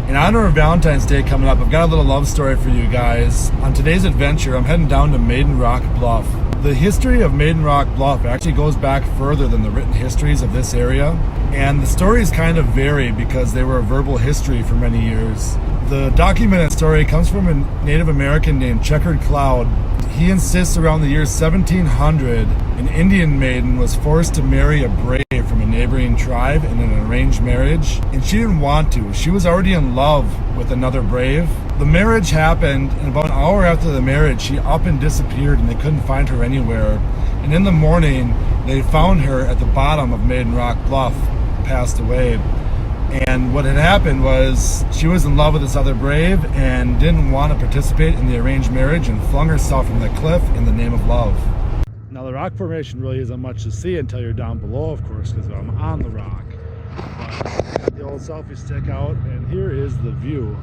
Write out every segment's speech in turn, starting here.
In honor of Valentine's Day coming up, I've got a little love story for you guys. On today's adventure, I'm heading down to Maiden Rock Bluff. The history of Maiden Rock Bluff actually goes back further than the written histories of this area. And the stories kind of vary because they were a verbal history for many years. The documented story comes from a Native American named Checkered Cloud. He insists around the year 1700, an Indian maiden was forced to marry a brave from a neighboring tribe in an arranged marriage, and she didn't want to. She was already in love with another brave. The marriage happened, and about an hour after the marriage, she up and disappeared, and they couldn't find her anywhere. And in the morning, they found her at the bottom of Maiden Rock Bluff, passed away. And what had happened was she was in love with this other brave and didn't want to participate in the arranged marriage and flung herself from the cliff in the name of love. Now the rock formation really isn't much to see until you're down below, of course, because I'm on the rock. But got the old selfie stick out, and here is the view.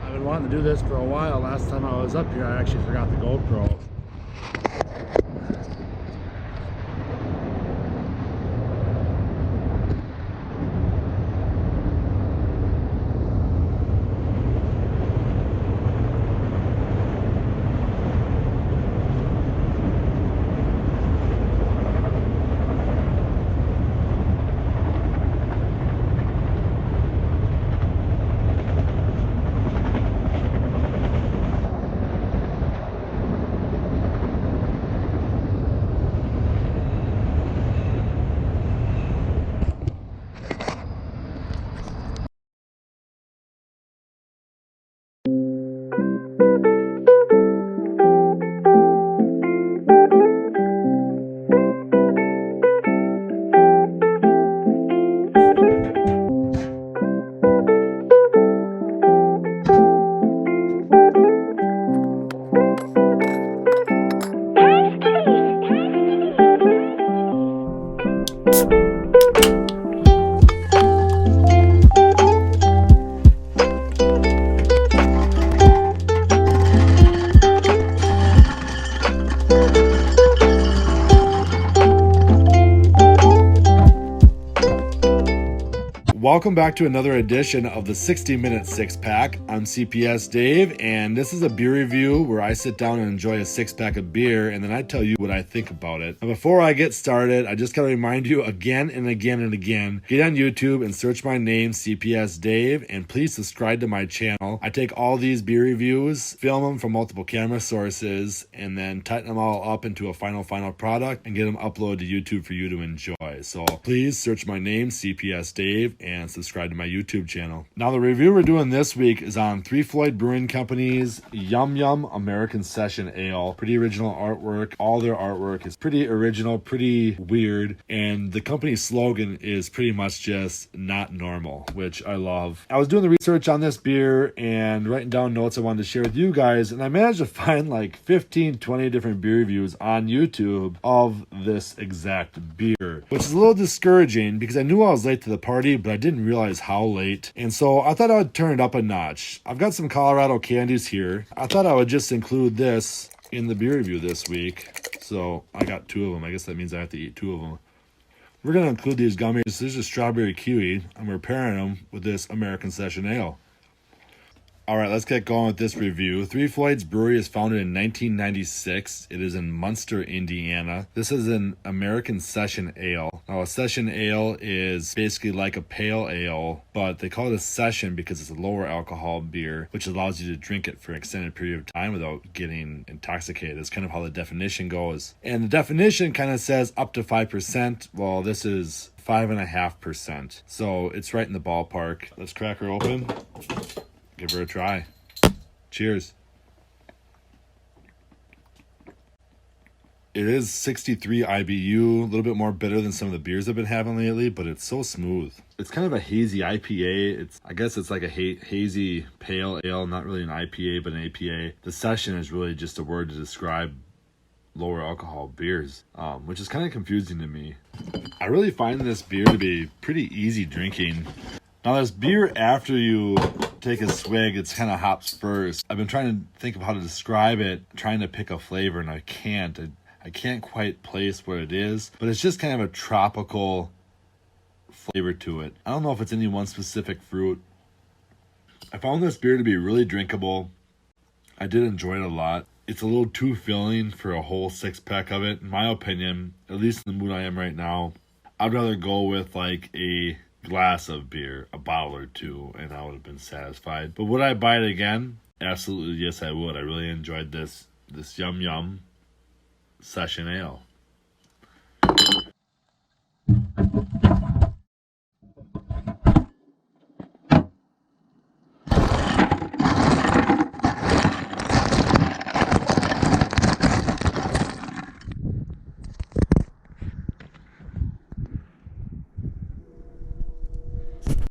I've been wanting to do this for a while. Last time I was up here, I actually forgot the GoPro. Welcome back to another edition of the 60-Minute Six-Pack. I'm CPS Dave, and this is a beer review where I sit down and enjoy a six-pack of beer, and then I tell you what I think about it. Now, before I get started, I just gotta remind you again and again and again, get on YouTube and search my name, CPS Dave, and please subscribe to my channel. I take all these beer reviews, film them from multiple camera sources, and then tighten them all up into a final product and get them uploaded to YouTube for you to enjoy. So please search my name, CPS Dave, and subscribe to my YouTube channel. Now the review we're doing this week is on Floyds Brewing Company's Yum Yum American Session Ale. Pretty original artwork. All their artwork is pretty original, pretty weird, and the company's slogan is pretty much just not normal, which I love. I was doing the research on this beer and writing down notes I wanted to share with you guys, and I managed to find like 15, 20 different beer reviews on YouTube of this exact beer, which is a little discouraging because I knew I was late to the party, but I didn't realize how late, and so I thought I would turn it up a notch. I've got some Colorado candies here. I thought I would just include this in the beer review this week, so I got two of them. I guess that means I have to eat two of them. We're going to include these gummies. This is a strawberry kiwi. I'm pairing them with this American Session Ale. Alright, let's get going with this review. Floyds Brewery is founded in 1996. It is in Munster, Indiana. This is an American Session Ale. Now, a Session Ale is basically like a pale ale, but they call it a session because it's a lower alcohol beer, which allows you to drink it for an extended period of time without getting intoxicated. That's kind of how the definition goes. And the definition kind of says up to 5%. Well, this is 5.5%. So it's right in the ballpark. Let's crack her open. Give her a try. Cheers. It is 63 IBU, a little bit more bitter than some of the beers I've been having lately, but it's so smooth. It's kind of a hazy IPA. I guess it's like a hazy pale ale, not really an IPA, but an APA. The session is really just a word to describe lower alcohol beers, which is kind of confusing to me. I really find this beer to be pretty easy drinking. Now this beer, after you take a swig, it's kind of hops first. I've been trying to think of how to describe it, trying to pick a flavor, and I can't. I can't quite place what it is, but it's just kind of a tropical flavor to it. I don't know if it's any one specific fruit. I found this beer to be really drinkable. I did enjoy it a lot. It's a little too filling for a whole 6-pack of it. In my opinion, at least in the mood I am right now, I'd rather go with like a glass of beer, a bottle or two, and I would have been satisfied. But would I buy it again? Absolutely, yes, I would. I really enjoyed this Yum Yum Session Ale.